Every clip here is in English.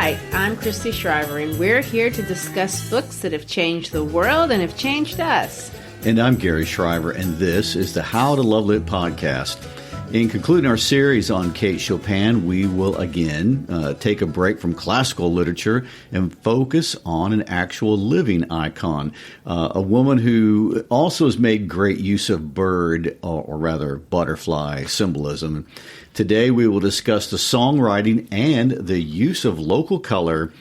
right, I'm Christy Shriver, and we're here to discuss books that have changed the world and have changed us. And I'm Gary Shriver, and this is the How to Love Lit podcast. In concluding our series on Kate Chopin, we will again take a break from classical literature and focus on an actual living icon, a woman who also has made great use of bird, or rather butterfly symbolism. Today we will discuss the songwriting and the use of local color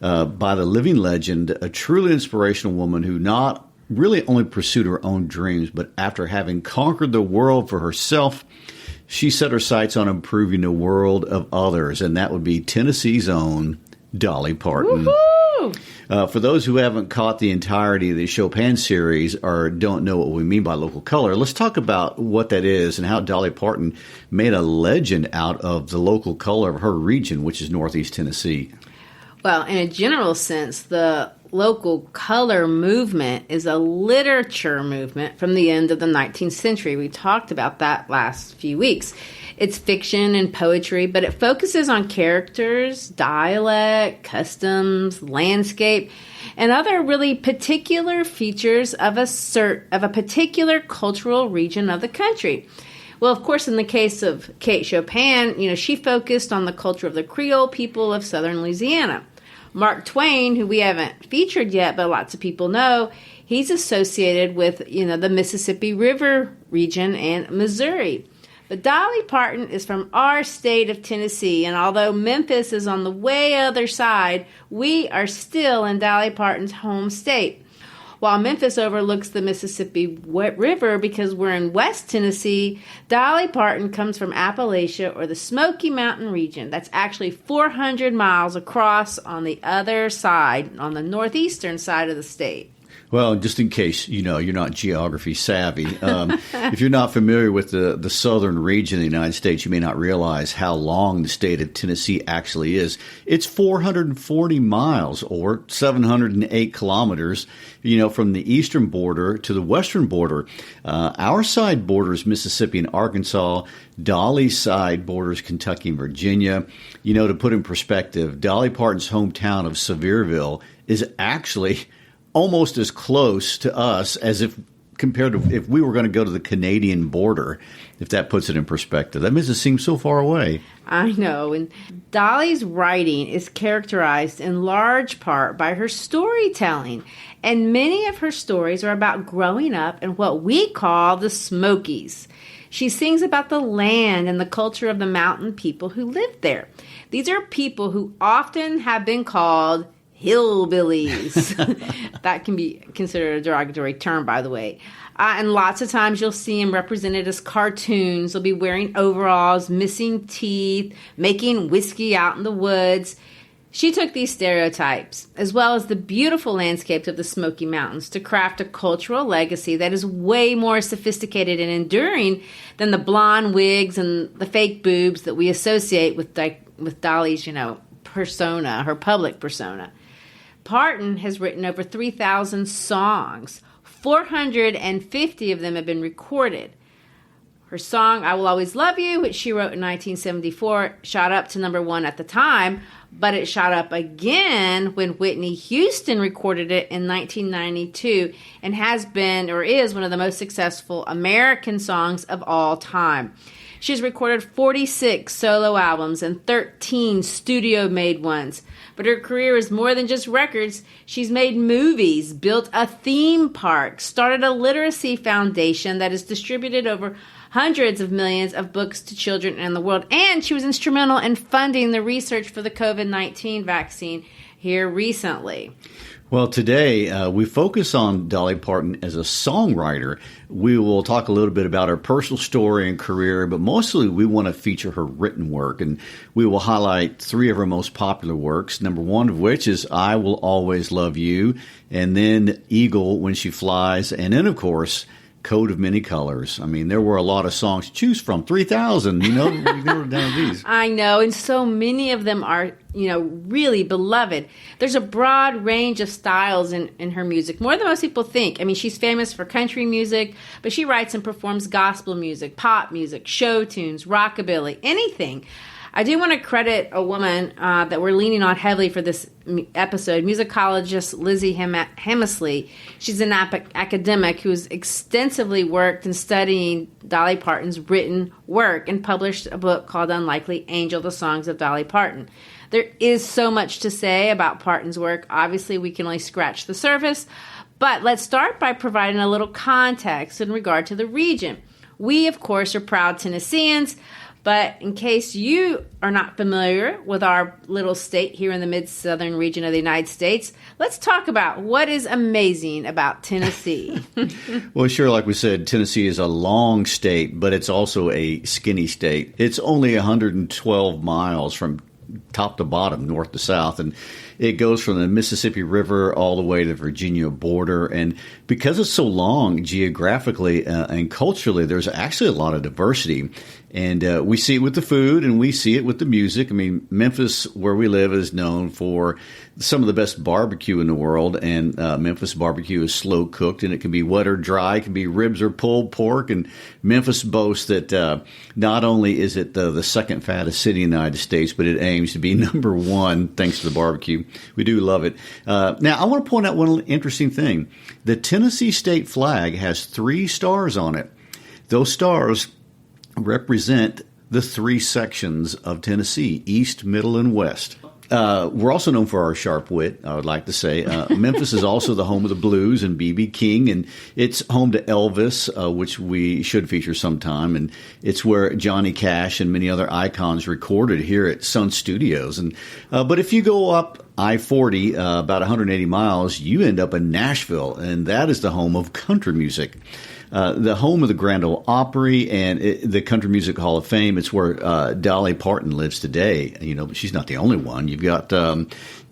by the living legend, a truly inspirational woman who not really only pursued her own dreams, but after having conquered the world for herself, she set her sights on improving the world of others, and that would be Tennessee's own Dolly Parton. For those who haven't caught the entirety of the Chopin series or don't know what we mean by local color, let's talk about what that is and how Dolly Parton made a legend out of the local color of her region, which is Northeast Tennessee. Well, in a general sense, the local color movement is a literature movement from the end of the 19th century. We talked about that last few weeks. It's fiction and poetry, but it focuses on characters, dialect, customs, landscape, and other really particular features of a particular cultural region of the country. Well, of course, in the case of Kate Chopin, she focused on the culture of the Creole people of southern Louisiana. Mark Twain, who we haven't featured yet, but lots of people know, he's associated with, the Mississippi River region and Missouri. But Dolly Parton is from our state of Tennessee, and although Memphis is on the way other side, we are still in Dolly Parton's home state. While Memphis overlooks the Mississippi River because we're in West Tennessee, Dolly Parton comes from Appalachia or the Smoky Mountain region. That's actually 400 miles across on the other side, on the northeastern side of the state. Well, just in case, you're not geography savvy, if you're not familiar with the southern region of the United States, you may not realize how long the state of Tennessee actually is. It's 440 miles or 708 kilometers, from the eastern border to the western border. Our side borders Mississippi and Arkansas. Dolly's side borders Kentucky and Virginia. To put in perspective, Dolly Parton's hometown of Sevierville is actually almost as close to us as if compared to if we were going to go to the Canadian border, if that puts it in perspective. That makes it seem so far away. I know. And Dolly's writing is characterized in large part by her storytelling. And many of her stories are about growing up in what we call the Smokies. She sings about the land and the culture of the mountain people who lived there. These are people who often have been called hillbillies. That can be considered a derogatory term, by the way. And lots of times you'll see them represented as cartoons. They'll be wearing overalls, missing teeth, making whiskey out in the woods. She took these stereotypes, as well as the beautiful landscapes of the Smoky Mountains, to craft a cultural legacy that is way more sophisticated and enduring than the blonde wigs and the fake boobs that we associate with Dolly's, persona, her public persona. Parton has written over 3,000 songs. 450 of them have been recorded. Her song, I Will Always Love You, which she wrote in 1974, shot up to number one at the time, but it shot up again when Whitney Houston recorded it in 1992 and has been or is one of the most successful American songs of all time. She's recorded 46 solo albums and 13 studio-made ones. But her career is more than just records. She's made movies, built a theme park, started a literacy foundation that has distributed over hundreds of millions of books to children in the world. And she was instrumental in funding the research for the COVID-19 vaccine here recently. Well, today we focus on Dolly Parton as a songwriter. We will talk a little bit about her personal story and career, but mostly we want to feature her written work. And we will highlight three of her most popular works, number one of which is I Will Always Love You, and then Eagle When She Flies, and then, of course, Coat of Many Colors. I mean, there were a lot of songs to choose from. 3,000, we were down these. I know, and so many of them are, really beloved. There's a broad range of styles in her music, more than most people think. I mean, she's famous for country music, but she writes and performs gospel music, pop music, show tunes, rockabilly, anything. I do want to credit a woman that we're leaning on heavily for this episode, musicologist Lizzie Hamisley. She's an academic who's extensively worked in studying Dolly Parton's written work and published a book called Unlikely Angel, The Songs of Dolly Parton. There is so much to say about Parton's work. Obviously, we can only scratch the surface, but let's start by providing a little context in regard to the region. We, of course, are proud Tennesseans, but in case you are not familiar with our little state here in the mid-southern region of the United States, let's talk about what is amazing about Tennessee. Well, sure, like we said, Tennessee is a long state, but it's also a skinny state. It's only 112 miles from top to bottom, north to south, and it goes from the Mississippi River all the way to the Virginia border. And because it's so long geographically and culturally, there's actually a lot of diversity. And we see it with the food and we see it with the music. I mean, Memphis, where we live, is known for some of the best barbecue in the world. And Memphis barbecue is slow cooked, and it can be wet or dry. It can be ribs or pulled pork. And Memphis boasts that not only is it the second fattest city in the United States, but it aims to be number one thanks to the barbecue. We do love it. Now, I want to point out one interesting thing. The Tennessee state flag has 3 stars on it. Those stars represent the 3 sections of Tennessee, east, middle, and west. We're also known for our sharp wit, I would like to say. Memphis is also the home of the blues and B.B. King, and it's home to Elvis, which we should feature sometime. And it's where Johnny Cash and many other icons recorded here at Sun Studios. And but if you go up I-40, about 180 miles, you end up in Nashville, and that is the home of country music. The home of the Grand Ole Opry and the Country Music Hall of Fame. It's where Dolly Parton lives today. You know, but she's not the only one. You've got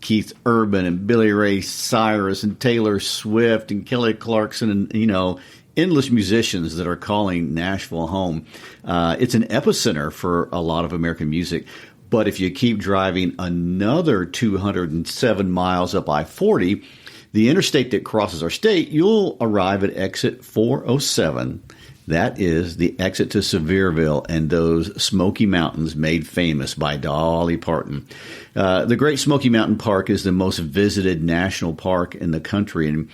Keith Urban and Billy Ray Cyrus and Taylor Swift and Kelly Clarkson and, you know, endless musicians that are calling Nashville home. It's an epicenter for a lot of American music. But if you keep driving another 207 miles up I-40, the interstate that crosses our state, you'll arrive at exit 407. That is the exit to Sevierville and those Smoky Mountains made famous by Dolly Parton. The Great Smoky Mountain Park is the most visited national park in the country, and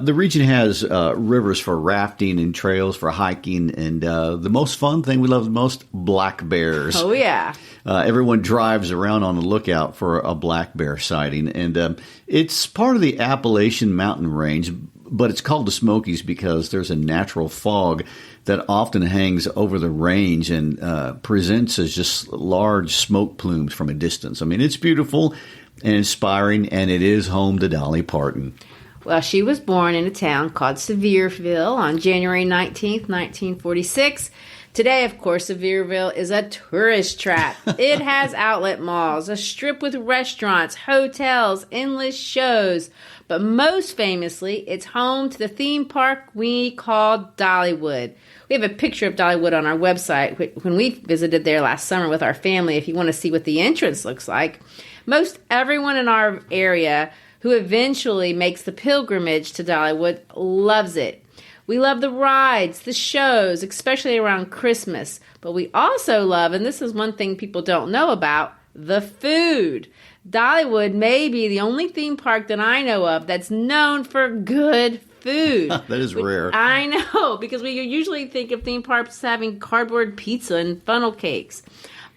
the region has rivers for rafting and trails for hiking, and the most fun thing we love the most, black bears. Oh, yeah. Everyone drives around on the lookout for a black bear sighting, and it's part of the Appalachian Mountain Range, but it's called the Smokies because there's a natural fog that often hangs over the range and presents as just large smoke plumes from a distance. I mean, it's beautiful and inspiring, and it is home to Dolly Parton. Well, she was born in a town called Sevierville on January 19th, 1946. Today, of course, Sevierville is a tourist trap. It has outlet malls, a strip with restaurants, hotels, endless shows. But most famously, it's home to the theme park we call Dollywood. We have a picture of Dollywood on our website when we visited there last summer with our family if you want to see what the entrance looks like. Most everyone in our area who eventually makes the pilgrimage to Dollywood loves it. We love the rides, the shows, especially around Christmas. But we also love, and this is one thing people don't know about, the food. Dollywood may be the only theme park that I know of that's known for good food. That is rare. I know, because we usually think of theme parks having cardboard pizza and funnel cakes.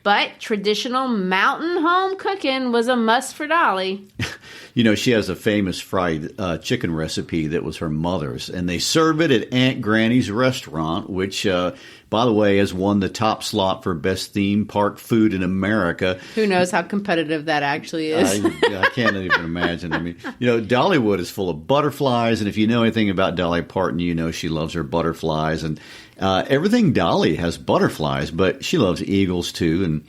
But traditional mountain home cooking was a must for Dolly. You know, she has a famous fried chicken recipe that was her mother's, and they serve it at Aunt Granny's restaurant, which, by the way, has won the top slot for best theme park food in America. Who knows how competitive that actually is? I can't even imagine. I mean, you know, Dollywood is full of butterflies, and if you know anything about Dolly Parton, you know she loves her butterflies, and everything Dolly has butterflies, but she loves eagles too, and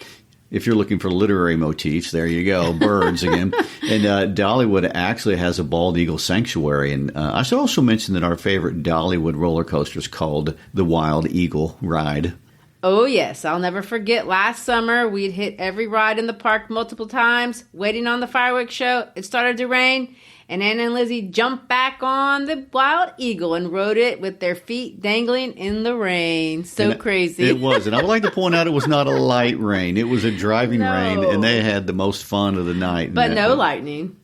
if you're looking for literary motifs, there you go, birds again. And Dollywood actually has a bald eagle sanctuary. And I should also mention that our favorite Dollywood roller coaster is called the Wild Eagle Ride. Oh, yes. I'll never forget last summer, we'd hit every ride in the park multiple times, waiting on the fireworks show. It started to rain, And Anna and Lizzie jumped back on the wild eagle and rode it with their feet dangling in the rain. So crazy. It was. And I would like to point out it was not a light rain. It was a driving rain, and they had the most fun of the night. But no lightning.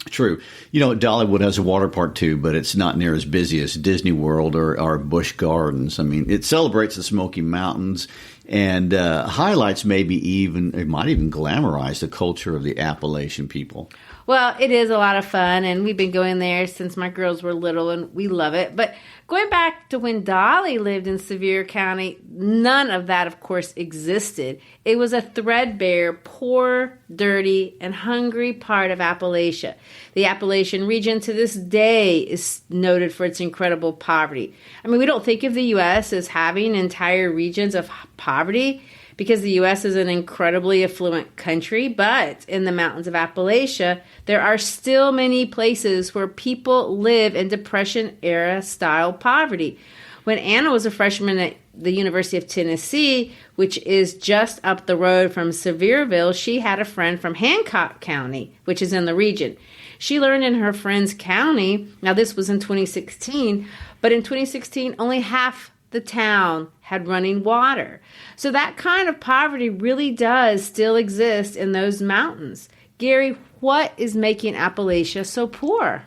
True. Dollywood has a water park too, but it's not near as busy as Disney World or Busch Gardens. I mean, it celebrates the Smoky Mountains and highlights it might even glamorize the culture of the Appalachian people. Well, it is a lot of fun, and we've been going there since my girls were little, and we love it. But going back to when Dolly lived in Sevier County, none of that, of course, existed. It was a threadbare, poor, dirty, and hungry part of Appalachia. The Appalachian region to this day is noted for its incredible poverty. I mean, we don't think of the U.S. as having entire regions of poverty, because the U.S. is an incredibly affluent country, but in the mountains of Appalachia, there are still many places where people live in Depression-era style poverty. When Anna was a freshman at the University of Tennessee, which is just up the road from Sevierville, she had a friend from Hancock County, which is in the region. She learned in her friend's county, now this was in 2016, but in 2016, only half the town had running water. So that kind of poverty really does still exist in those mountains. Gary, what is making Appalachia so poor?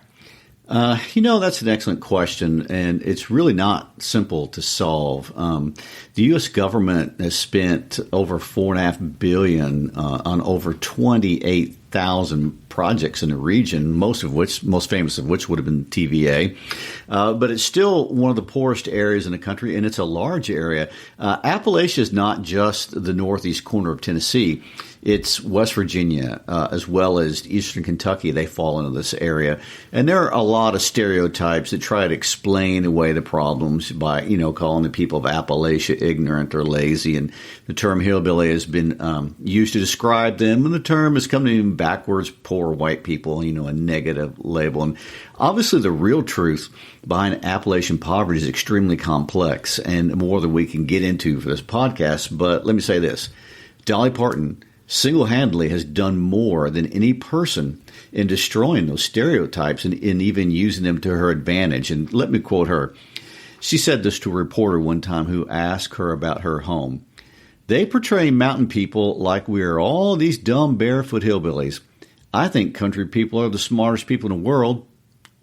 That's an excellent question, and it's really not simple to solve. The U.S. government has spent over $4.5 billion on over 28,000 projects in the region, most famous of which would have been TVA. But it's still one of the poorest areas in the country, and it's a large area. Appalachia is not just the northeast corner of Tennessee. It's West Virginia, as well as eastern Kentucky. They fall into this area. And there are a lot of stereotypes that try to explain away the problems by, calling the people of Appalachia ignorant or lazy. And the term hillbilly has been used to describe them. And the term has come to mean backwards, poor white people, a negative label. And obviously the real truth behind Appalachian poverty is extremely complex and more than we can get into for this podcast. But let me say this. Dolly Parton single-handedly has done more than any person in destroying those stereotypes and even using them to her advantage. And let me quote her. She said this to a reporter one time who asked her about her home. "They portray mountain people like we are all these dumb barefoot hillbillies. I think country people are the smartest people in the world,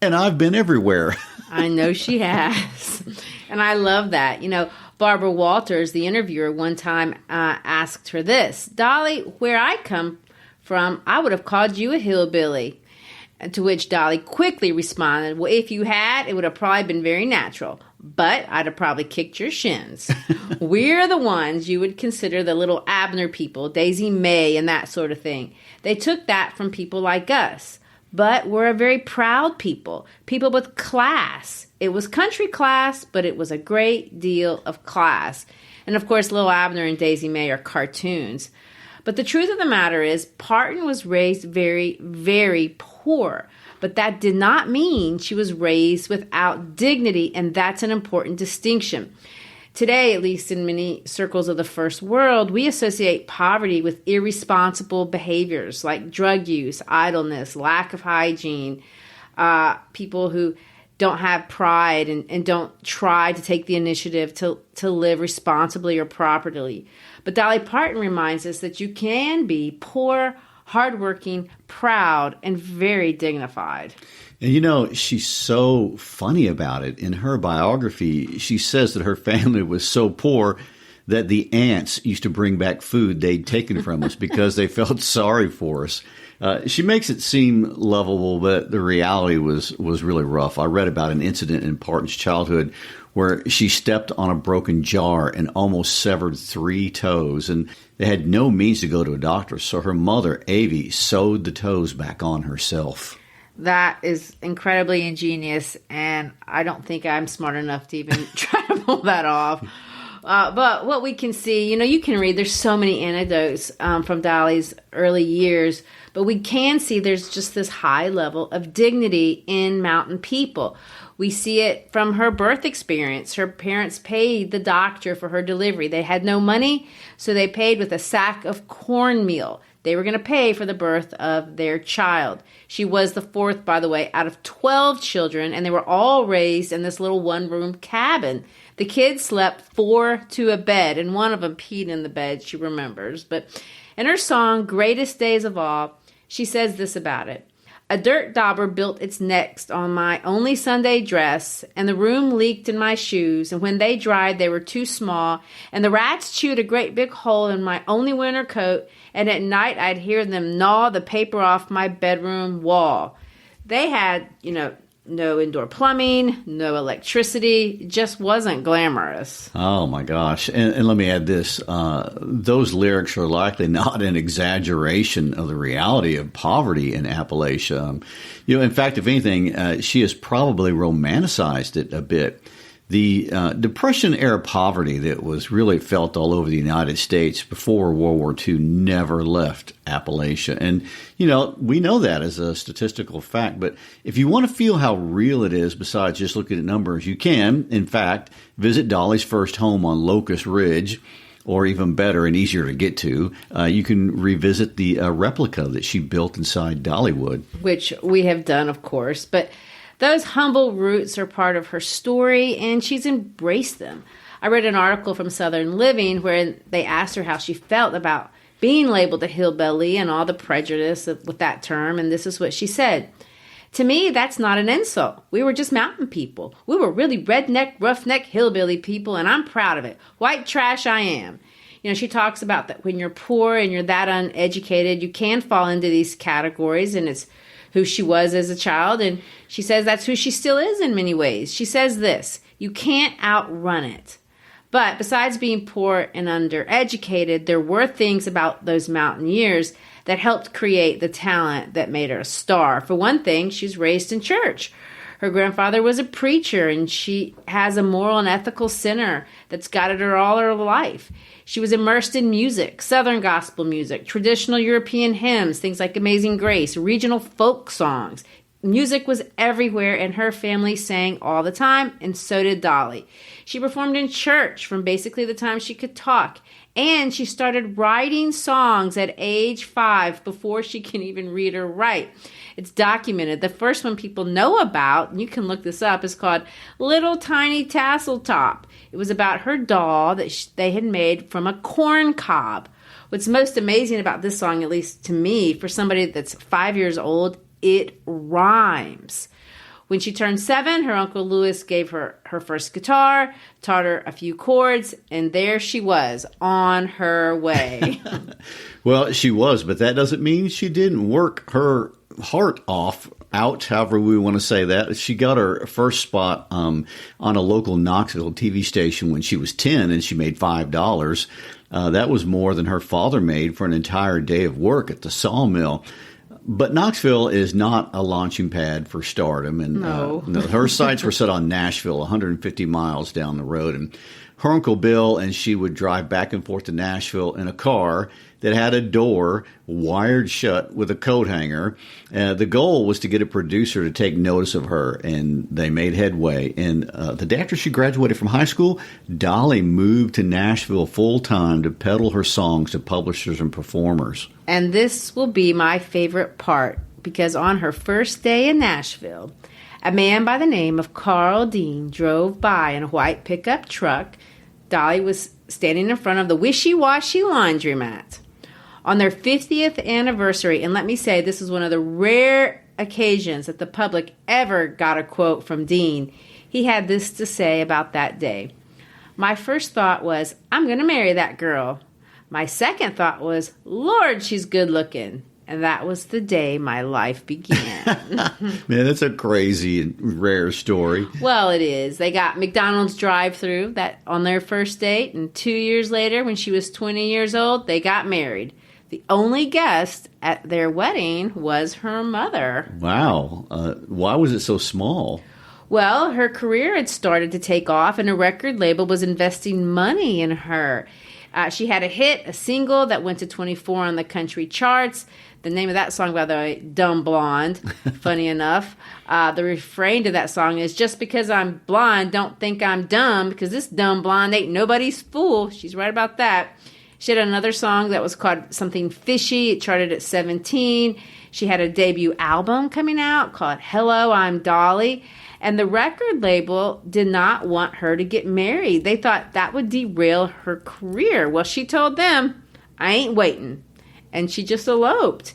and I've been everywhere." I know she has. And I love that. Barbara Walters, the interviewer, one time asked her this, "Dolly, where I come from, I would have called you a hillbilly." To which Dolly quickly responded, "Well, if you had, it would have probably been very natural, but I'd have probably kicked your shins. We're the ones you would consider the little Abner people, Daisy May and that sort of thing. They took that from people like us. But we're a very proud people with class. It was country class, but it was a great deal of class." And of course, Little Abner and Daisy May are cartoons. But the truth of the matter is, Parton was raised very, very poor. But that did not mean she was raised without dignity, and that's an important distinction. Today, at least in many circles of the first world, we associate poverty with irresponsible behaviors like drug use, idleness, lack of hygiene, people who don't have pride and don't try to take the initiative to live responsibly or properly. But Dolly Parton reminds us that you can be poor, hardworking, proud, and very dignified. And she's so funny about it. In her biography, she says that her family was so poor that the ants used to bring back food they'd taken from us because they felt sorry for us. She makes it seem lovable, but the reality was really rough. I read about an incident in Parton's childhood where she stepped on a broken jar and almost severed 3 toes, and they had no means to go to a doctor, so her mother, Avie, sewed the toes back on herself. That is incredibly ingenious, and I don't think I'm smart enough to even try to pull that off. But what we can see, you can read, there's so many anecdotes from Dolly's early years, but we can see there's just this high level of dignity in mountain people. We see it from her birth experience. Her parents paid the doctor for her delivery. They had no money, so they paid with a sack of cornmeal. They were going to pay for the birth of their child. She was the fourth, by the way, out of 12 children, and they were all raised in this little one-room cabin. The kids slept 4 to a bed, and one of them peed in the bed, she remembers. But in her song, Greatest Days of All, she says this about it. A dirt dauber built its nest on my only Sunday dress, and the room leaked in my shoes, and when they dried, they were too small, and the rats chewed a great big hole in my only winter coat, and at night I'd hear them gnaw the paper off my bedroom wall. They had, no indoor plumbing, no electricity. It just wasn't glamorous. Oh, my gosh. And let me add this. Those lyrics are likely not an exaggeration of the reality of poverty in Appalachia. In fact, if anything, she has probably romanticized it a bit. The Depression-era poverty that was really felt all over the United States before World War II never left Appalachia. And, we know that as a statistical fact. But if you want to feel how real it is besides just looking at numbers, you can, in fact, visit Dolly's first home on Locust Ridge. Or even better and easier to get to, you can revisit the replica that she built inside Dollywood. Which we have done, of course. But those humble roots are part of her story, and she's embraced them. I read an article from Southern Living where they asked her how she felt about being labeled a hillbilly and all the prejudice with that term, and this is what she said. To me, that's not an insult. We were just mountain people. We were really redneck, roughneck, hillbilly people, and I'm proud of it. White trash I am. She talks about that when you're poor and you're that uneducated, you can fall into these categories, and it's who she was as a child, and she says that's who she still is in many ways. She says this, you can't outrun it. But besides being poor and undereducated, there were things about those mountain years that helped create the talent that made her a star. For one thing, she's raised in church. Her grandfather was a preacher, and she has a moral and ethical center that's guided her all her life. She was immersed in music, Southern gospel music, traditional European hymns, things like Amazing Grace, regional folk songs. Music was everywhere, and her family sang all the time, and so did Dolly. She performed in church from basically the time she could talk, and she started writing songs at age 5 before she can even read or write. It's documented. The first one people know about, and you can look this up, is called Little Tiny Tassel Top. It was about her doll that they had made from a corn cob. What's most amazing about this song, at least to me, for somebody that's 5 years old, it rhymes. When she turned 7, her Uncle Louis gave her her first guitar, taught her a few chords, and there she was, on her way. Well, she was, but that doesn't mean she didn't work her heart off, out, however we want to say that. She got her first spot on a local Knoxville TV station when she was 10, and she made $5. That was more than her father made for an entire day of work at the sawmill. But Knoxville is not a launching pad for stardom, and no. Her sights were set on Nashville, 150 miles down the road. And her Uncle Bill and she would drive back and forth to Nashville in a car that had a door wired shut with a coat hanger. The goal was to get a producer to take notice of her, and they made headway. And the day after she graduated from high school, Dolly moved to Nashville full-time to peddle her songs to publishers and performers. And this will be my favorite part, because on her first day in Nashville, a man by the name of Carl Dean drove by in a white pickup truck. Dolly was standing in front of the wishy-washy laundromat. On their 50th anniversary, and let me say, this is one of the rare occasions that the public ever got a quote from Dean, he had this to say about that day. My first thought was, I'm going to marry that girl. My second thought was, Lord, she's good looking. And that was the day my life began. Man, that's a crazy and rare story. Well, it is. They got McDonald's drive-thru that on their first date, and 2 years later, when she was 20 years old, they got married. The only guest at their wedding was her mother. Wow. Why was it so small? Well, her career had started to take off, and a record label was investing money in her. She had a hit, a single that went to 24 on the country charts. The name of that song, by the way, Dumb Blonde, funny enough. The refrain to that song is, just because I'm blonde, don't think I'm dumb, because this dumb blonde ain't nobody's fool. She's right about that. She had another song that was called Something Fishy. It charted at 17. She had a debut album coming out called Hello, I'm Dolly. And the record label did not want her to get married. They thought that would derail her career. Well, she told them, I ain't waiting. And she just eloped.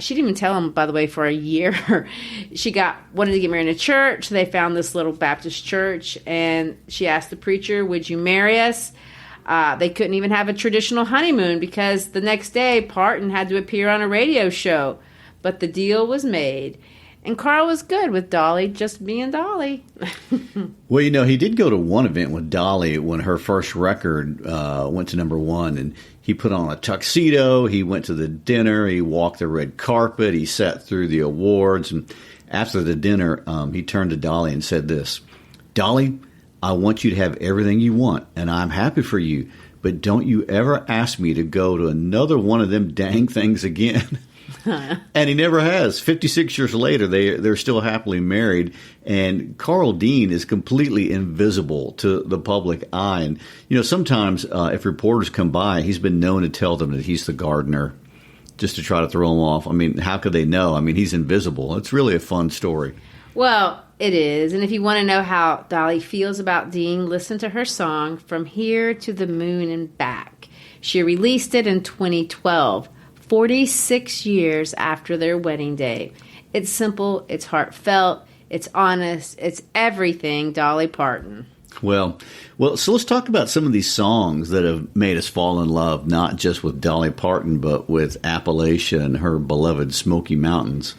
She didn't even tell them, by the way, for a year. She wanted to get married in a church. They found this little Baptist church, and she asked the preacher, would you marry us? They couldn't even have a traditional honeymoon because the next day Parton had to appear on a radio show. But the deal was made. And Carl was good with Dolly just being Dolly. Well, he did go to one event with Dolly when her first record went to number one, and he put on a tuxedo, he went to the dinner, he walked the red carpet, he sat through the awards, and after the dinner, he turned to Dolly and said this, Dolly, I want you to have everything you want, and I'm happy for you, but don't you ever ask me to go to another one of them dang things again. And he never has. 56 years later, they're still happily married. And Carl Dean is completely invisible to the public eye. And, sometimes if reporters come by, he's been known to tell them that he's the gardener just to try to throw him off. I mean, how could they know? I mean, he's invisible. It's really a fun story. Well, it is. And if you want to know how Dolly feels about Dean, listen to her song, From Here to the Moon and Back. She released it in 2012. 46 years after their wedding day. It's simple, it's heartfelt, it's honest, it's everything Dolly Parton. Well, so let's talk about some of these songs that have made us fall in love, not just with Dolly Parton, but with Appalachia and her beloved Smoky Mountains.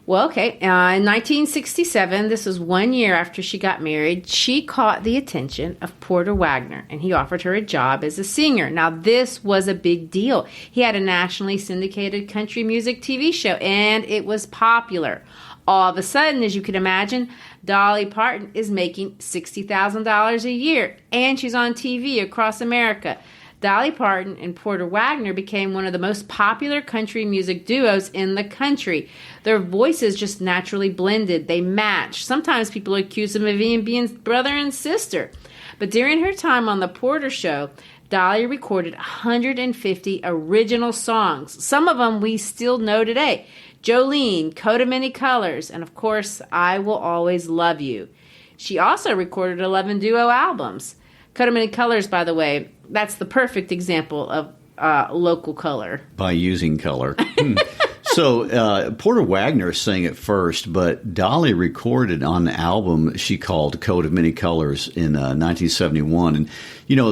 Well, okay. In 1967, this was 1 year after she got married, she caught the attention of Porter Wagoner, and he offered her a job as a singer. Now, this was a big deal. He had a nationally syndicated country music TV show, and it was popular. All of a sudden, as you can imagine, Dolly Parton is making $60,000 a year, and she's on TV across America. Dolly Parton and Porter Wagoner became one of the most popular country music duos in the country. Their voices just naturally blended. They matched. Sometimes people accuse them of being brother and sister. But during her time on the Porter Show, Dolly recorded 150 original songs. Some of them we still know today. Jolene, Coat of Many Colors, and of course, I Will Always Love You. She also recorded 11 duo albums. Coat of Many Colors, by the way, that's the perfect example of local color. By using color. So Porter Wagoner sang it first, but Dolly recorded on the album she called Coat of Many Colors in 1971. And,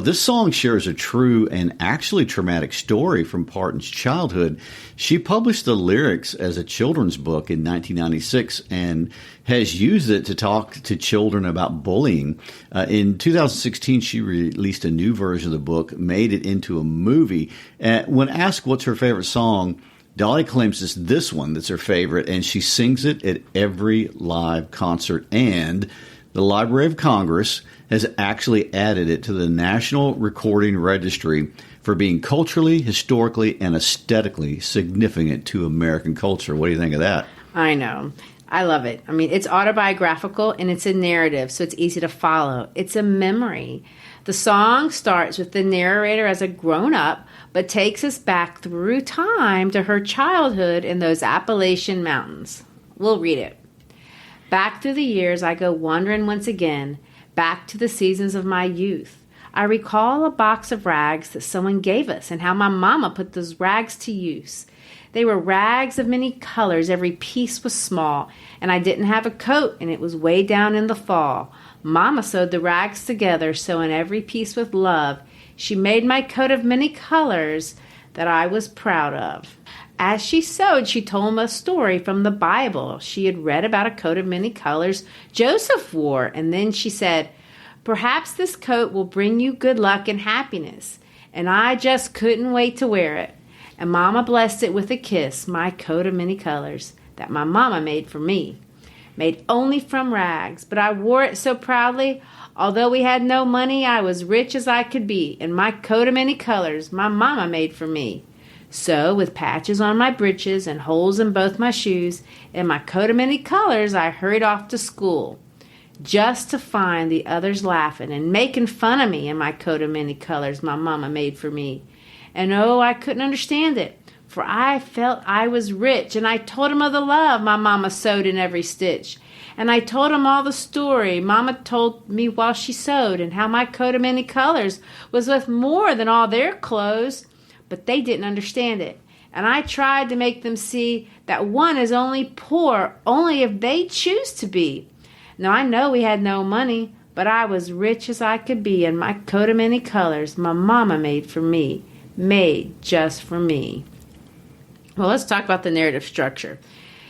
this song shares a true and actually traumatic story from Parton's childhood. She published the lyrics as a children's book in 1996 and has used it to talk to children about bullying. In 2016, she released a new version of the book, made it into a movie. When asked what's her favorite song, Dolly claims it's this one that's her favorite, and she sings it at every live concert. And the Library of Congress has actually added it to the National Recording Registry for being culturally, historically, and aesthetically significant to American culture. What do you think of that? I know. I love it. I mean, it's autobiographical and it's a narrative, so it's easy to follow. It's a memory. The song starts with the narrator as a grown-up, but takes us back through time to her childhood in those Appalachian mountains. We'll read it. Back through the years, I go wandering once again, back to the seasons of my youth. I recall a box of rags that someone gave us and how my mama put those rags to use. They were rags of many colors. Every piece was small, and I didn't have a coat, and it was way down in the fall. Mama sewed the rags together, sewing every piece with love. She made my coat of many colors that I was proud of. As she sewed, she told him a story from the Bible. She had read about a coat of many colors Joseph wore, and then she said, "Perhaps this coat will bring you good luck and happiness." And I just couldn't wait to wear it. And Mama blessed it with a kiss, my coat of many colors that my mama made for me. Made only from rags, but I wore it so proudly. Although we had no money, I was rich as I could be, and my coat of many colors my mama made for me. So, with patches on my breeches and holes in both my shoes, and my coat of many colors, I hurried off to school, just to find the others laughing and making fun of me in my coat of many colors my mama made for me. And oh, I couldn't understand it, for I felt I was rich, and I told him of the love my mama sewed in every stitch. And I told him all the story Mama told me while she sewed, and how my coat of many colors was worth more than all their clothes. But they didn't understand it. And I tried to make them see that one is only poor only if they choose to be. Now I know we had no money, but I was rich as I could be, and my coat of many colors my mama made for me, made just for me. Well, let's talk about the narrative structure.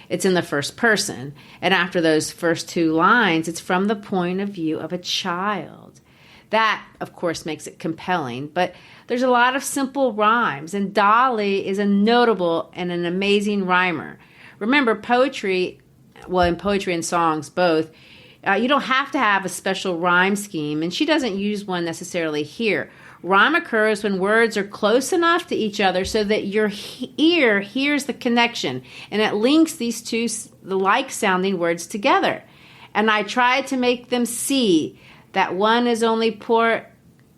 It's in the first person, and after those first two lines, it's from the point of view of a child. That, of course, makes it compelling, but there's a lot of simple rhymes, and Dolly is a notable and an amazing rhymer. Remember, poetry, well, in poetry and songs both, you don't have to have a special rhyme scheme, and she doesn't use one necessarily here. Rhyme occurs when words are close enough to each other so that your ear hears the connection, and it links these two the like-sounding words together. And I tried to make them see that one is only poor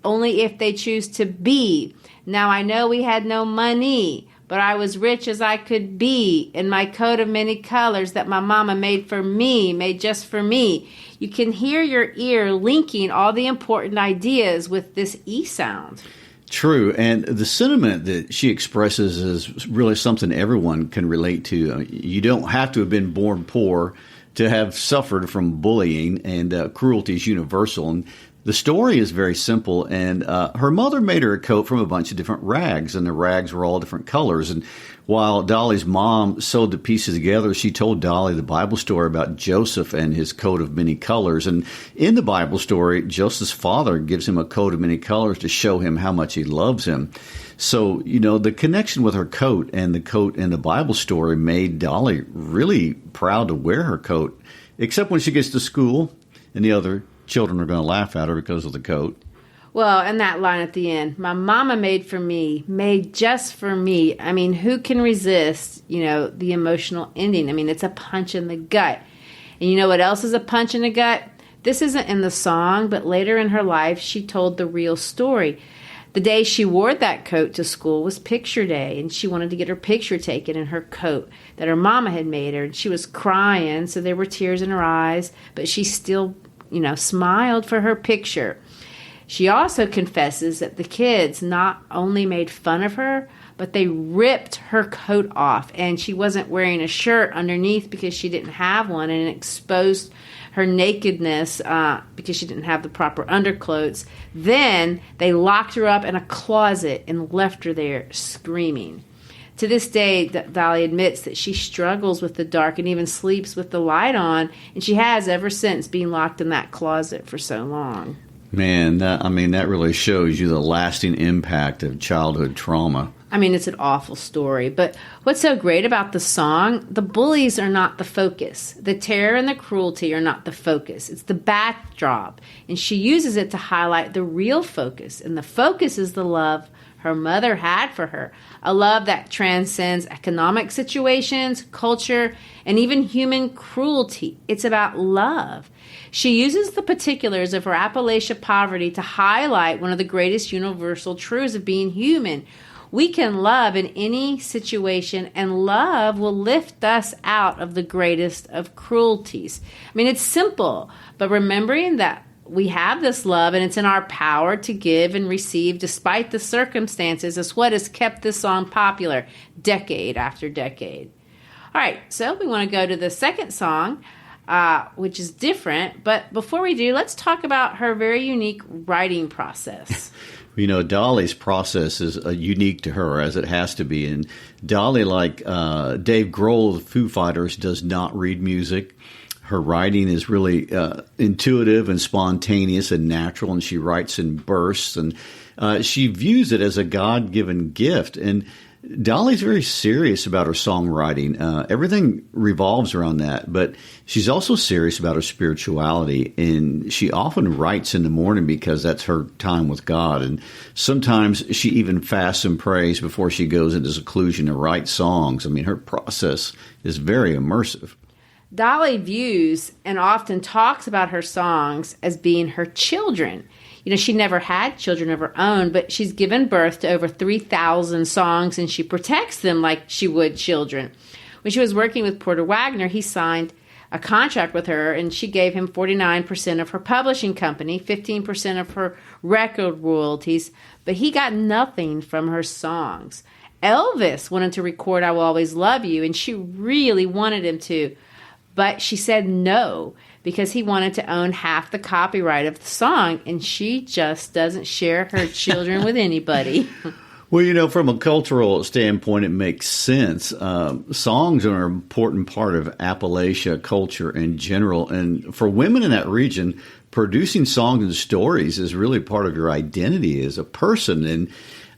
only if they choose to be. Now I know we had no money, but I was rich as I could be, in my coat of many colors that my mama made for me, made just for me. You can hear your ear linking all the important ideas with this E sound. True, and the sentiment that she expresses is really something everyone can relate to. You don't have to have been born poor to have suffered from bullying, and cruelty is universal. And the story is very simple, and her mother made her a coat from a bunch of different rags, and the rags were all different colors. And while Dolly's mom sewed the pieces together, she told Dolly the Bible story about Joseph and his coat of many colors. And in the Bible story, Joseph's father gives him a coat of many colors to show him how much he loves him. So, the connection with her coat and the coat in the Bible story made Dolly really proud to wear her coat, except when she gets to school and the other children are going to laugh at her because of the coat. Well, and that line at the end, my mama made for me, made just for me. I mean, who can resist, the emotional ending? I mean, it's a punch in the gut. And you know what else is a punch in the gut? This isn't in the song, but later in her life, she told the real story. The day she wore that coat to school was picture day, and she wanted to get her picture taken in her coat that her mama had made her. And she was crying, so there were tears in her eyes, but she still smiled for her picture. She also confesses that the kids not only made fun of her, but they ripped her coat off, and she wasn't wearing a shirt underneath because she didn't have one, and it exposed her nakedness because she didn't have the proper underclothes. Then they locked her up in a closet and left her there screaming. To this day, Dolly admits that she struggles with the dark and even sleeps with the light on, and she has ever since being locked in that closet for so long. Man, that really shows you the lasting impact of childhood trauma. I mean, it's an awful story, but what's so great about the song, the bullies are not the focus. The terror and the cruelty are not the focus. It's the backdrop, and she uses it to highlight the real focus, and the focus is the love her mother had for her, a love that transcends economic situations, culture, and even human cruelty. It's about love. She uses the particulars of her Appalachia poverty to highlight one of the greatest universal truths of being human. We can love in any situation, and love will lift us out of the greatest of cruelties. I mean, it's simple, but remembering that we have this love and it's in our power to give and receive despite the circumstances is what has kept this song popular decade after decade. All right, so we want to go to the second song, which is different. But before we do, let's talk about her very unique writing process. Dolly's process is unique to her, as it has to be. And Dolly, like Dave Grohl of Foo Fighters, does not read music. Her writing is really intuitive and spontaneous and natural, and she writes in bursts, and she views it as a God-given gift. And Dolly's very serious about her songwriting. Everything revolves around that, but she's also serious about her spirituality, and she often writes in the morning because that's her time with God. And sometimes she even fasts and prays before she goes into seclusion to write songs. I mean, her process is very immersive. Dolly views and often talks about her songs as being her children. She never had children of her own, but she's given birth to over 3,000 songs, and she protects them like she would children. When she was working with Porter Wagoner, he signed a contract with her, and she gave him 49% of her publishing company, 15% of her record royalties, but he got nothing from her songs. Elvis wanted to record I Will Always Love You, and she really wanted him to, but she said no because he wanted to own half the copyright of the song, and she just doesn't share her children with anybody. Well, from a cultural standpoint, it makes sense. Songs are an important part of Appalachia culture in general. And for women in that region, producing songs and stories is really part of your identity as a person. And,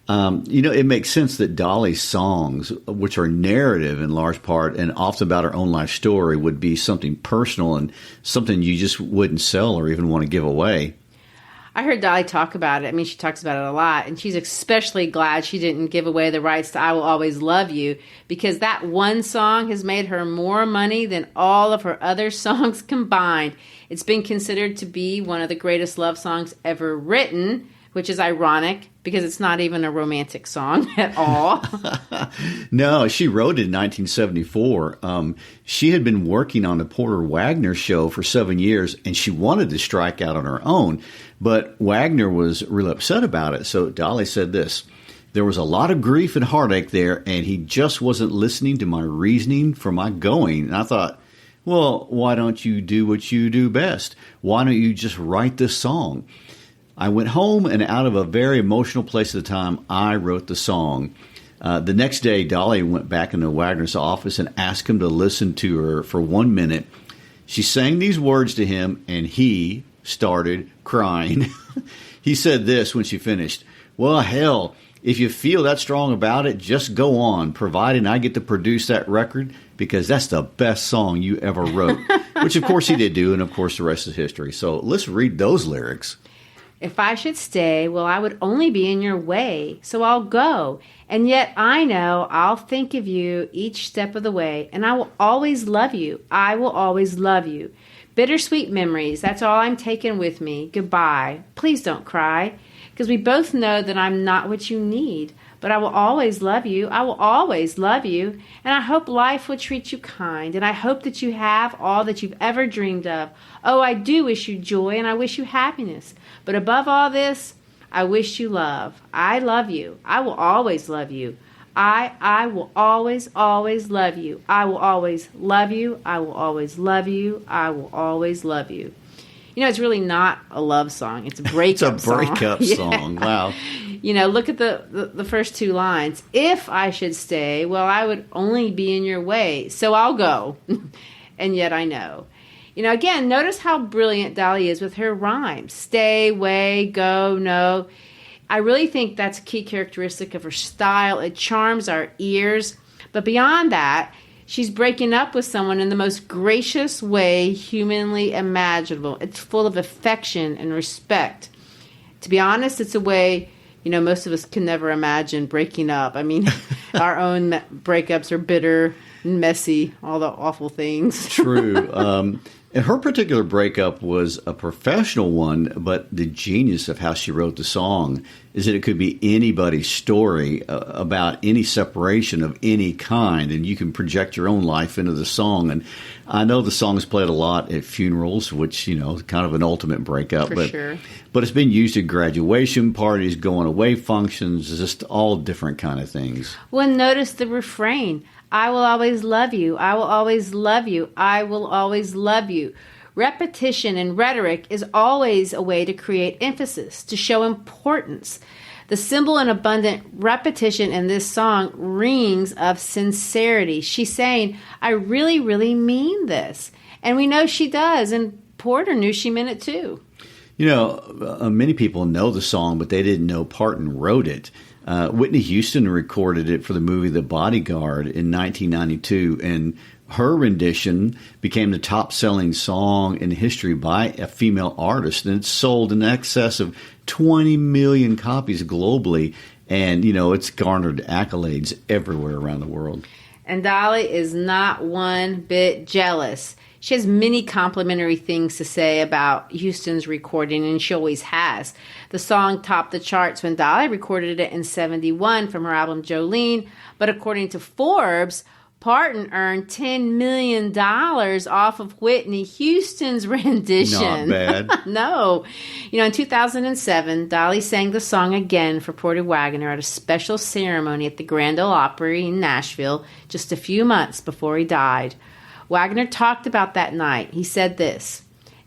it makes sense that Dolly's songs, which are narrative in large part and often about her own life story, would be something personal and something you just wouldn't sell or even want to give away. I heard Dolly talk about it. She talks about it a lot, and she's especially glad she didn't give away the rights to I Will Always Love You, because that one song has made her more money than all of her other songs combined. It's been considered to be one of the greatest love songs ever written, which is ironic because it's not even a romantic song at all. No, she wrote it in 1974. She had been working on the Porter Wagoner show for 7 years, and she wanted to strike out on her own. But Wagner was really upset about it. So Dolly said this: "There was a lot of grief and heartache there, and he just wasn't listening to my reasoning for my going." And I thought, well, why don't you do what you do best? Why don't you just write this song? I went home, and out of a very emotional place at the time, I wrote the song. The next day, Dolly went back into Wagner's office and asked him to listen to her for 1 minute. She sang these words to him, and he started crying. He said this when she finished: "Well, hell, if you feel that strong about it, just go on, providing I get to produce that record, because that's the best song you ever wrote." Which, of course, he did do, and, of course, the rest is history. So let's read those lyrics. "If I should stay, well, I would only be in your way, so I'll go. And yet I know I'll think of you each step of the way, and I will always love you. I will always love you. Bittersweet memories, that's all I'm taking with me. Goodbye. Please don't cry, because we both know that I'm not what you need. But I will always love you. I will always love you. And I hope life will treat you kind. And I hope that you have all that you've ever dreamed of. Oh, I do wish you joy, and I wish you happiness. But above all this, I wish you love. I love you. I will always love you. I will always, always love you. I will always love you. I will always love you. I will always love you." It's really not a love song. It's a breakup song. It's a breakup song. Wow. Look at the first two lines. "If I should stay, well, I would only be in your way, so I'll go. And yet I know." Again, notice how brilliant Dolly is with her rhymes. Stay, way, go, no. I really think that's a key characteristic of her style. It charms our ears. But beyond that, she's breaking up with someone in the most gracious way humanly imaginable. It's full of affection and respect. To be honest, it's a way, most of us can never imagine breaking up. Our own breakups are bitter and messy, all the awful things. True. And her particular breakup was a professional one, but the genius of how she wrote the song is that it could be anybody's story about any separation of any kind, and you can project your own life into the song. And I know the song is played a lot at funerals, which, kind of an ultimate breakup. Sure. But it's been used at graduation parties, going away functions, just all different kind of things. Well, notice the refrain. I will always love you. I will always love you. I will always love you. Repetition in rhetoric is always a way to create emphasis, to show importance. The simple and abundant repetition in this song rings of sincerity. She's saying, I really, really mean this. And we know she does, and Porter knew she meant it too. Many people know the song, but they didn't know Parton wrote it. Whitney Houston recorded it for the movie The Bodyguard in 1992, and her rendition became the top-selling song in history by a female artist, and it's sold in excess of 20 million copies globally, and, it's garnered accolades everywhere around the world. And Dolly is not one bit jealous. She has many complimentary things to say about Houston's recording, and she always has. The song topped the charts when Dolly recorded it in 1971 from her album Jolene, but according to Forbes, Parton earned $10 million off of Whitney Houston's rendition. Not bad. No. In 2007, Dolly sang the song again for Porter Wagoner at a special ceremony at the Grand Ole Opry in Nashville just a few months before he died. Wagoner talked about that night. He said this: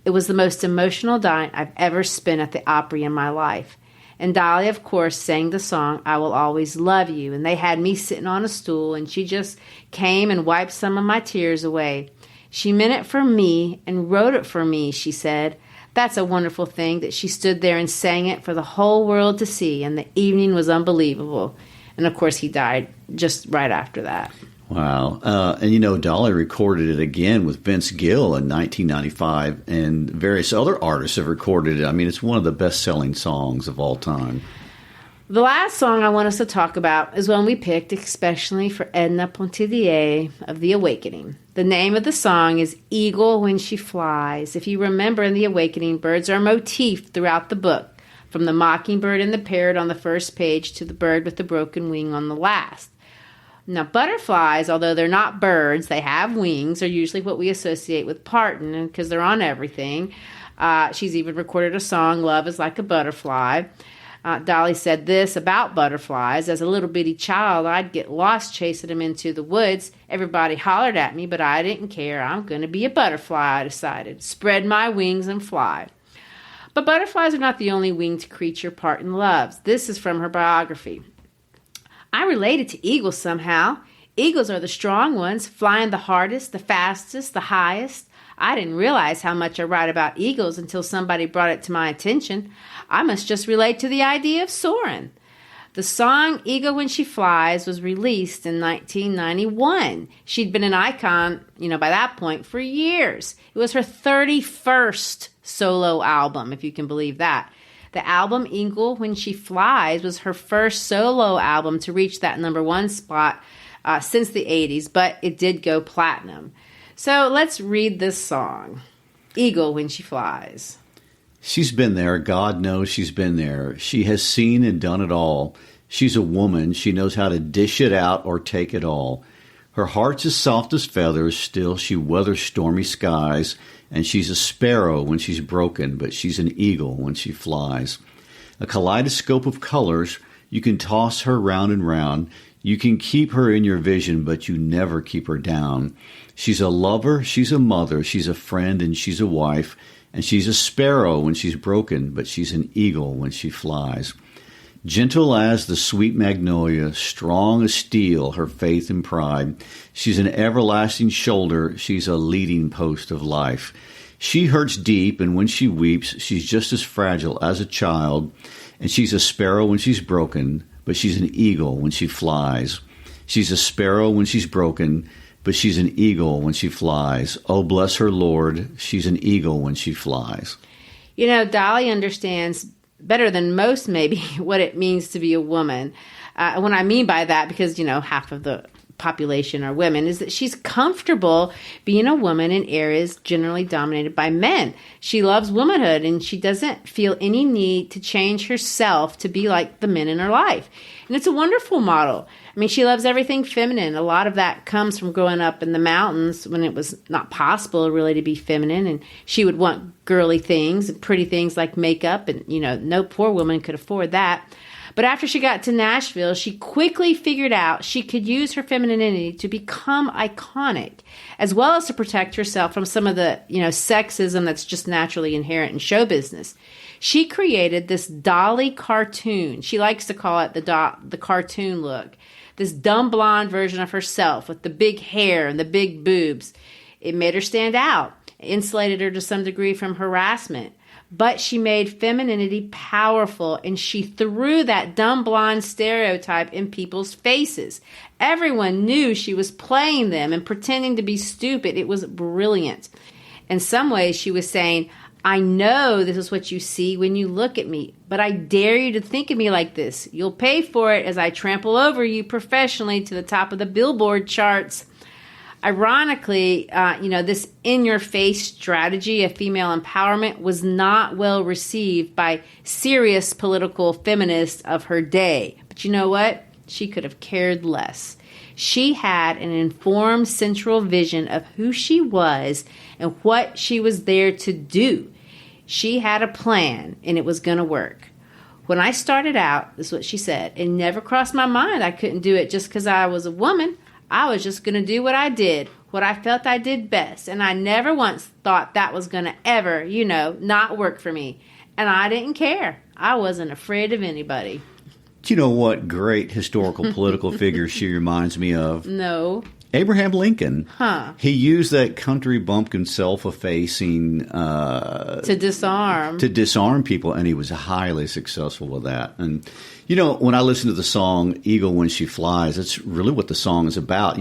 "It was the most emotional night I've ever spent at the Opry in my life. And Dolly, of course, sang the song, 'I Will Always Love You.' And they had me sitting on a stool, and she just came and wiped some of my tears away. She meant it for me and wrote it for me," she said. "That's a wonderful thing that she stood there and sang it for the whole world to see, and the evening was unbelievable." And, of course, he died just right after that. Wow. And Dolly recorded it again with Vince Gill in 1995, and various other artists have recorded it. I mean, it's one of the best-selling songs of all time. The last song I want us to talk about is one we picked especially for Edna Pontellier of The Awakening. The name of the song is Eagle When She Flies. If you remember, in The Awakening, birds are a motif throughout the book, from the mockingbird and the parrot on the first page to the bird with the broken wing on the last. Now, butterflies, although they're not birds, they have wings, are usually what we associate with Parton because they're on everything. She's even recorded a song, Love is Like a Butterfly. Dolly said this about butterflies: "As a little bitty child, I'd get lost chasing them into the woods. Everybody hollered at me, but I didn't care. I'm going to be a butterfly, I decided. Spread my wings and fly." But butterflies are not the only winged creature Parton loves. This is from her biography. "I related to eagles somehow. Eagles are the strong ones, flying the hardest, the fastest, the highest. I didn't realize how much I write about eagles until somebody brought it to my attention. I must just relate to the idea of soaring." The song Eagle When She Flies was released in 1991. She'd been an icon, by that point for years. It was her 31st solo album, if you can believe that. The album Eagle When She Flies was her first solo album to reach that #1 spot since the 80s, but it did go platinum. So let's read this song, Eagle When She Flies. She's been there. God knows she's been there. She has seen and done it all. She's a woman. She knows how to dish it out or take it all. Her heart's as soft as feathers. Still she weathers stormy skies. And she's a sparrow when she's broken, but she's an eagle when she flies. A kaleidoscope of colors, you can toss her round and round. You can keep her in your vision, but you never keep her down. She's a lover, she's a mother, she's a friend, and she's a wife. And she's a sparrow when she's broken, but she's an eagle when she flies. Gentle as the sweet magnolia, strong as steel, her faith and pride. She's an everlasting shoulder, she's a leading post of life. She hurts deep, and when she weeps, she's just as fragile as a child. And she's a sparrow when she's broken, but she's an eagle when she flies. She's a sparrow when she's broken, but she's an eagle when she flies. Oh, bless her, Lord, she's an eagle when she flies. Dolly understands better than most, maybe, what it means to be a woman. What I mean by that, because, half of the population are women, is that she's comfortable being a woman in areas generally dominated by men. She loves womanhood, and she doesn't feel any need to change herself to be like the men in her life. And it's a wonderful model. I mean, she loves everything feminine. A lot of that comes from growing up in the mountains when it was not possible really to be feminine, and she would want girly things and pretty things like makeup, and, no poor woman could afford that. But after she got to Nashville, she quickly figured out she could use her femininity to become iconic, as well as to protect herself from some of the, sexism that's just naturally inherent in show business. She created this Dolly cartoon. She likes to call it the cartoon look. This dumb blonde version of herself with the big hair and the big boobs. It made her stand out, insulated her to some degree from harassment. But she made femininity powerful, and she threw that dumb blonde stereotype in people's faces. Everyone knew she was playing them and pretending to be stupid. It was brilliant. In some ways, she was saying, I know this is what you see when you look at me, but I dare you to think of me like this. You'll pay for it as I trample over you professionally to the top of the Billboard charts. Ironically, this in-your-face strategy of female empowerment was not well received by serious political feminists of her day. But you know what? She could have cared less. She had an informed central vision of who she was and what she was there to do. She had a plan, and it was going to work. When I started out, this is what she said, it never crossed my mind I couldn't do it just because I was a woman. I was just going to do what I did, what I felt I did best. And I never once thought that was going to ever, not work for me. And I didn't care. I wasn't afraid of anybody. Do you know what great historical political figure she reminds me of? No. Abraham Lincoln. Huh. He used that country bumpkin self-effacing to disarm people, and he was highly successful with that. And when I listen to the song "Eagle When She Flies," that's really what the song is about.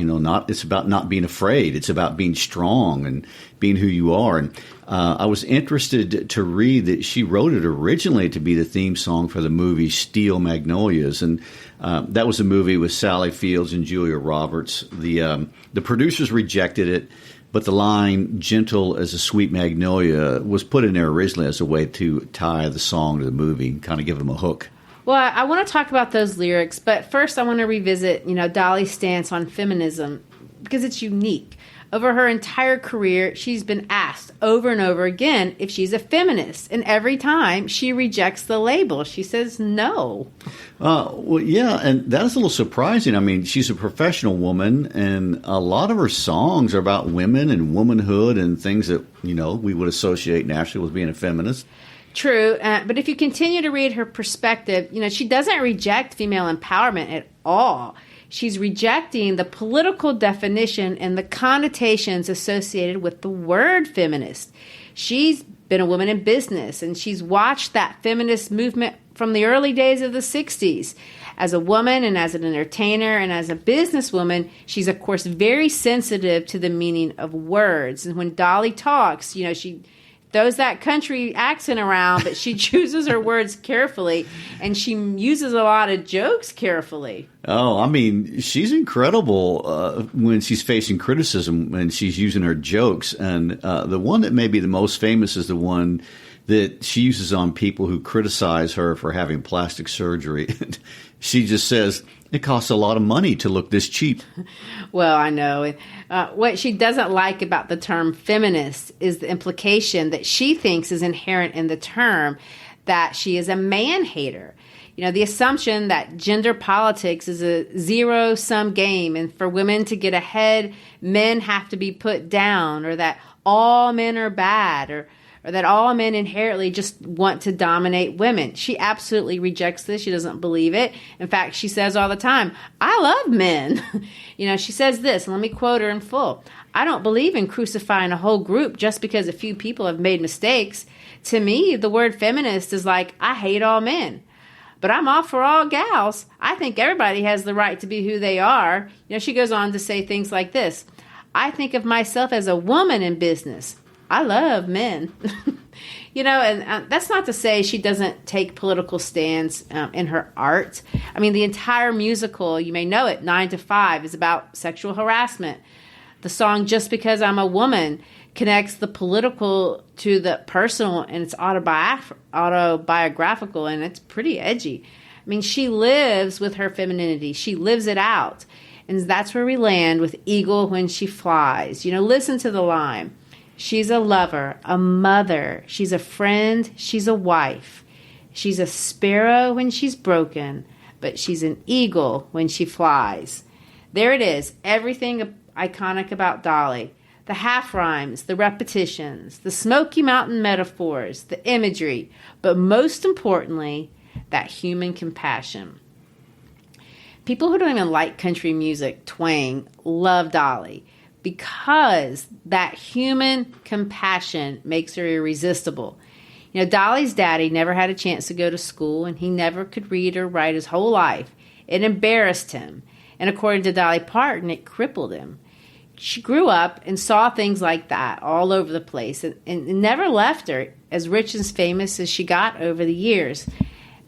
It's about not being afraid. It's about being strong and being who you are. And I was interested to read that she wrote it originally to be the theme song for the movie Steel Magnolias, and that was a movie with Sally Fields and Julia Roberts. The producers rejected it, but the line "gentle as a sweet magnolia" was put in there originally as a way to tie the song to the movie and kind of give them a hook. Well, I want to talk about those lyrics, but first I want to revisit, Dolly's stance on feminism because it's unique. Over her entire career, she's been asked over and over again if she's a feminist. And every time she rejects the label. She says no. Well, yeah, and that is a little surprising. I mean, she's a professional woman, and a lot of her songs are about women and womanhood and things that, we would associate naturally with being a feminist. True, but if you continue to read her perspective, she doesn't reject female empowerment at all. She's rejecting the political definition and the connotations associated with the word feminist. She's been a woman in business, and she's watched that feminist movement from the early days of the 60s. As a woman and as an entertainer and as a businesswoman, she's, of course, very sensitive to the meaning of words. And when Dolly talks, she throws that country accent around, but she chooses her words carefully, and she uses a lot of jokes carefully. Oh, I mean, she's incredible when she's facing criticism and she's using her jokes. And the one that may be the most famous is the one that she uses on people who criticize her for having plastic surgery. She just says, "It costs a lot of money to look this cheap." Well, I know. What she doesn't like about the term feminist is the implication that she thinks is inherent in the term, that she is a man-hater. The assumption that gender politics is a zero-sum game, and for women to get ahead, men have to be put down, or that all men are bad, or that all men inherently just want to dominate women. She absolutely rejects this. She doesn't believe it. In fact, she says all the time, "I love men." She says this, and let me quote her in full. "I don't believe in crucifying a whole group just because a few people have made mistakes. To me, the word feminist is like, I hate all men. But I'm all for all gals. I think everybody has the right to be who they are." She goes on to say things like this. "I think of myself as a woman in business. I love men." And that's not to say she doesn't take political stands in her art. I mean, the entire musical, you may know it, 9 to 5, is about sexual harassment. The song "Just Because I'm a Woman" connects the political to the personal, and it's autobiographical, and it's pretty edgy. I mean, she lives with her femininity. She lives it out. And that's where we land with "Eagle When She Flies." Listen to the line. "She's a lover, a mother, she's a friend, she's a wife. She's a sparrow when she's broken, but she's an eagle when she flies." There it is, everything iconic about Dolly. The half rhymes, the repetitions, the Smoky Mountain metaphors, the imagery, but most importantly, that human compassion. People who don't even like country music twang love Dolly, because that human compassion makes her irresistible. Dolly's daddy never had a chance to go to school, and he never could read or write his whole life. It embarrassed him, and according to Dolly Parton, it crippled him. She grew up and saw things like that all over the place, and it never left her, as rich and famous as she got over the years.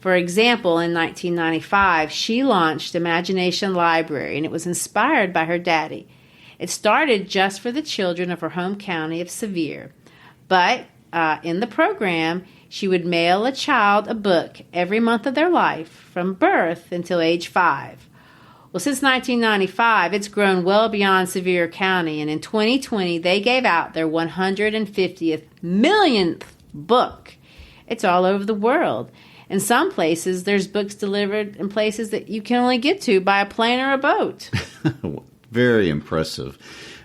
For example, in 1995, she launched Imagination Library, and it was inspired by her daddy. It started just for the children of her home county of Sevier. But in the program, she would mail a child a book every month of their life from birth until age 5. Well, since 1995, it's grown well beyond Sevier County, and in 2020, they gave out their 150th millionth book. It's all over the world. In some places, there's books delivered in places that you can only get to by a plane or a boat. Very impressive.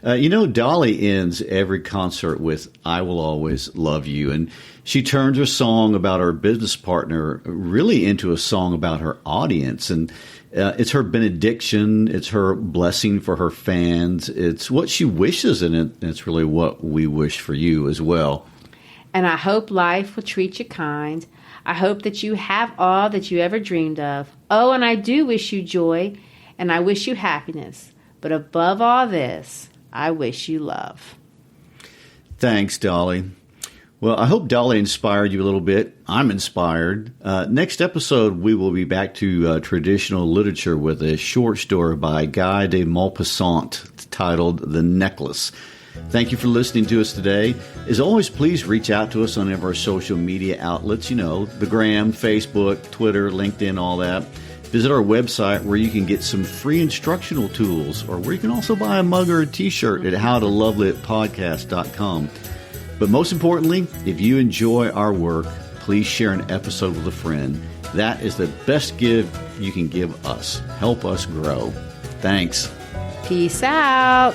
Dolly ends every concert with "I Will Always Love You," and she turns her song about her business partner really into a song about her audience. And it's her benediction. It's her blessing for her fans. It's what she wishes, and it's really what we wish for you as well. And I hope life will treat you kind. I hope that you have all that you ever dreamed of. Oh, and I do wish you joy, and I wish you happiness. But above all this, I wish you love. Thanks, Dolly. Well, I hope Dolly inspired you a little bit. I'm inspired. Next episode, we will be back to traditional literature with a short story by Guy de Maupassant titled The Necklace. Thank you for listening to us today. As always, please reach out to us on any of our social media outlets, the Gram, Facebook, Twitter, LinkedIn, all that. Visit our website where you can get some free instructional tools, or where you can also buy a mug or a t-shirt at howtolovelitpodcast.com. But most importantly, if you enjoy our work, please share an episode with a friend. That is the best gift you can give us. Help us grow. Thanks. Peace out.